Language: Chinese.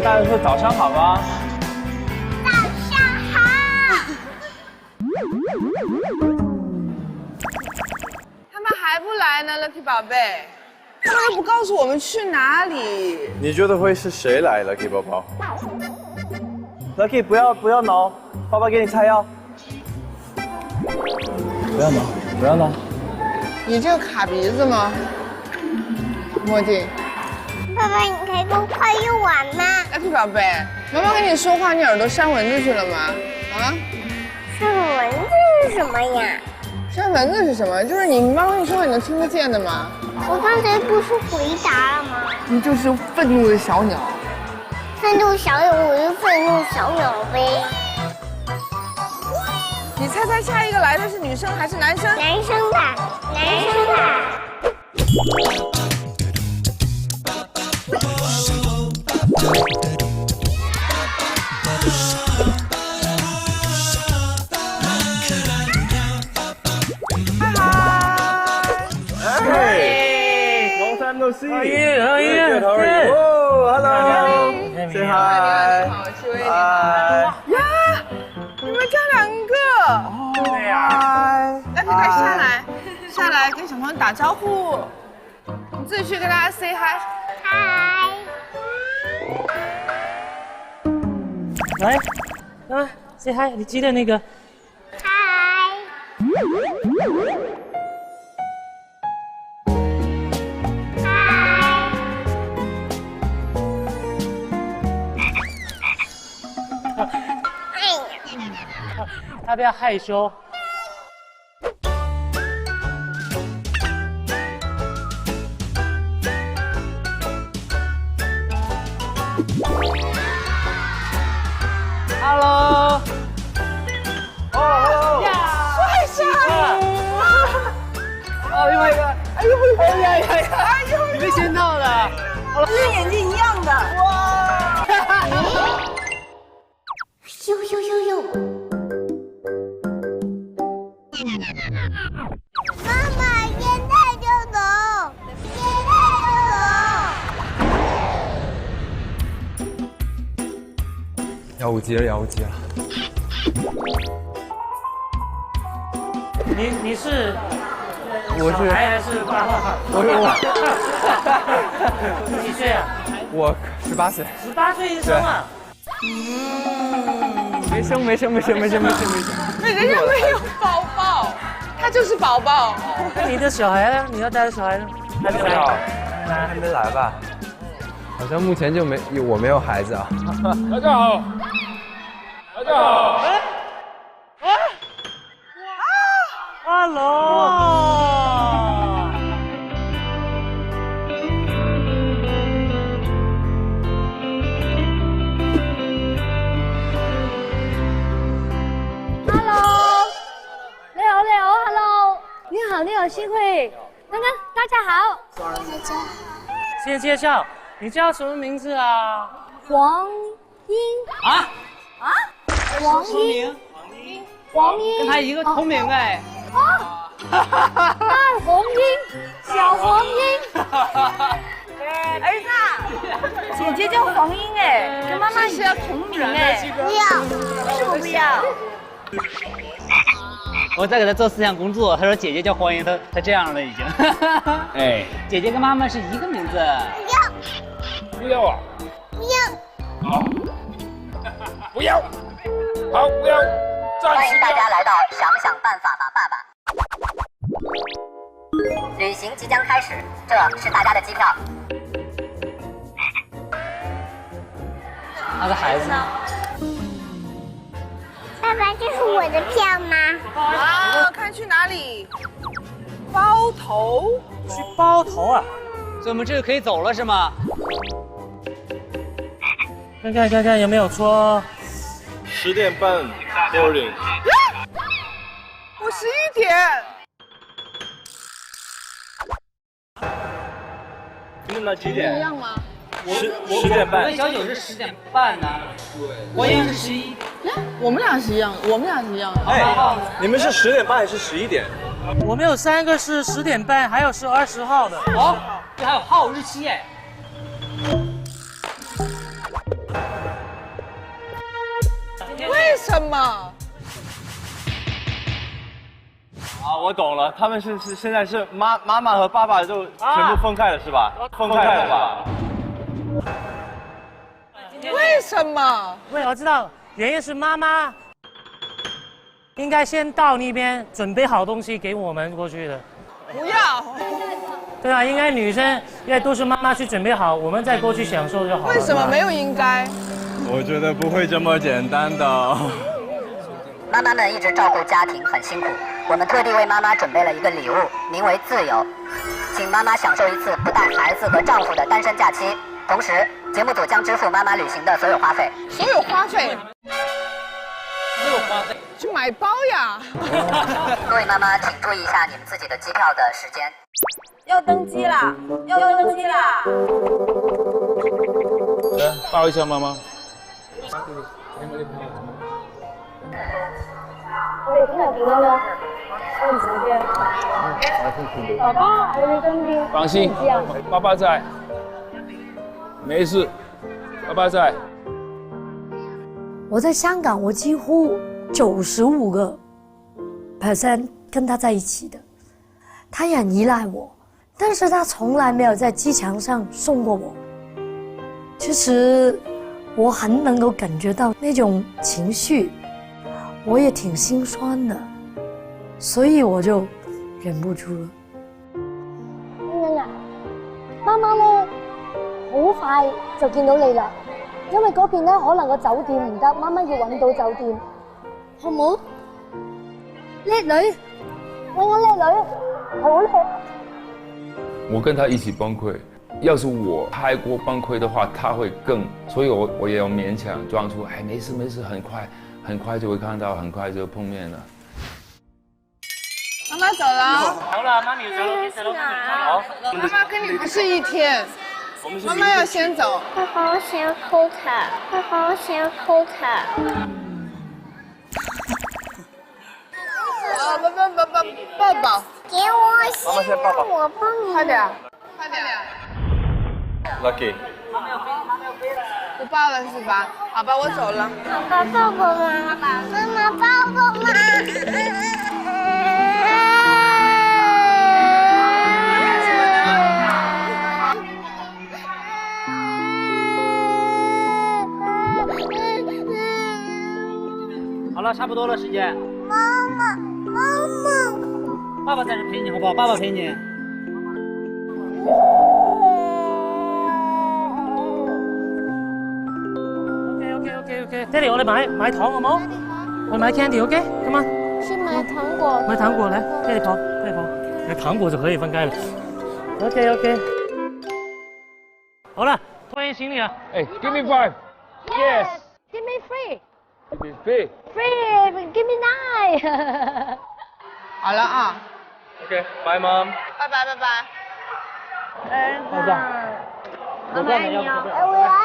大家说早上好吗？早上好。他们还不来呢 ，Lucky 宝贝，他们又不告诉我们去哪里。你觉得会是谁来，Lucky 宝宝 ？Lucky 不要挠，爸爸给你擦药。不要挠，不要挠。你这个卡鼻子吗？墨镜。爸爸，你可以跟快用完吗？ Lucky 宝贝，妈妈跟你说话，你耳朵扇蚊子去了吗？啊？扇蚊子是什么呀？扇蚊子是什么？就是你妈妈跟你说话，你能听得见的吗？我刚才不是回答了吗？你就是愤怒的小鸟。愤怒小鸟，我是愤怒小鸟呗。你猜猜下一个来的是女生还是男生？男生的，男生的。Long time no see. How are you? How are you? Good. How are you? Oh, hello. Say hi. 好，七薇你好。呀，你们家两个。对呀。来，快下来，下来跟小朋友打招呼。你自己去跟大家 say hi。嗨。来，say hi，你记得那个。嗨。他不要害羞。Hello。哦。帅帅。哦，另外一个。哎呦呀呀呀！哎呦，你们先到的。跟眼睛一样的。哇！咻咻咻咻！妈妈，现在就走，现在就走。要无极了，要无极了。你是？我是小孩还是爸爸？我几岁啊我18岁。 18岁一生啊。没生。人家没有宝宝，他就是宝宝。那你的小孩呢？你要带的小孩呢？还没来。还没来吧？好像目前就我没有孩子啊。大家好，大家好。Hello。Hello，你好，幸会，大家好，大家好。先介绍，你叫什么名字啊？黄英啊？黄英，黄英，跟他一个同名哎。大红英，小黄英。儿子，姐姐叫黄英哎，跟妈妈是要同名哎。不要，是我不要。我在给他做思想工作，他说姐姐叫黄英，他这样了已经。哎，姐姐跟妈妈是一个名字。不要，不要啊！不要。好，不要，好，不要，暂欢迎时不要。大家来到想想办法吧爸爸。旅行即将开始，这是大家的机票。他的孩子呢？爸爸，这是我的票吗？好，看去哪里？包头。去包头啊？所以我们这个可以走了是吗？看有没有说10点半 boarding。我11点。你们那几一点？样吗？ 10点半我跟。小九是10点半呢，黄英是11。我们俩是一样的，我们俩是一样的。哎，你们是10点半还是11点？我们有3个是10点半，还有是20号的。哦，这还有号日期哎。什么？啊，我懂了，他们现在是妈妈和爸爸就全部分开了是吧？分开了吧？为什么？我知道，原因是妈妈应该先到那边准备好东西给我们过去的。不要。对啊，应该女生因为都是妈妈去准备好，我们再过去享受就好了。为什么没有应该？我觉得不会这么简单的。妈妈们一直照顾家庭很辛苦，我们特地为妈妈准备了一个礼物，名为自由，请妈妈享受一次不带孩子和丈夫的单身假期。同时，节目组将支付妈妈旅行的所有花费。所有花费？去买包呀！各位妈妈，请注意一下你们自己的机票的时间。要登机啦！要登机啦！来抱一下妈妈。我哋聽日點樣啊？我唔使驚。爸爸喺你身邊。放心，爸爸在，没事，爸爸在。我在香港，我几乎95%跟他在一起的，他也很依赖我，但是他从来没有在机场上送过我。其实我很能够感觉到那种情绪，我也挺心酸的，所以我就忍不住了。欣欣啊，媽媽咧好快就見到你啦，因為嗰邊咧可能個酒店唔得，媽媽要揾到酒店，好唔好？叻女，我叻女，好叻。我跟他一起崩溃，要是我太过崩溃的话，他会更，所以我也要勉强装出，哎，没事没事，很快就会看到，很快就碰面了。妈妈走了。好了，妈咪走了，走了。好，妈妈跟你不是一天，妈妈要先走。爸爸，我想要偷他。爸爸，我想要偷他。抱抱。给我先，我帮你。快点，快点。Lucky， 不抱了是吧？好吧，我走了。爸爸抱抱妈妈，妈妈抱抱妈。好了，差不多了，时间。妈妈，妈妈。爸爸在这陪你，好不好？爸爸陪你。OK， 爹哋，我哋買糖好冇？我哋買 candy，OK？Come on。去買糖果。買糖果來，爹哋跑，買糖果就可以分開了。OK。好了，托運行李啊。哎 ，Give me 5。Yes。 Give me free. Give me 3。Free. Give me 9. 好了啊。OK，Bye Mom。拜拜。放假。妈妈爱你哦。我也爱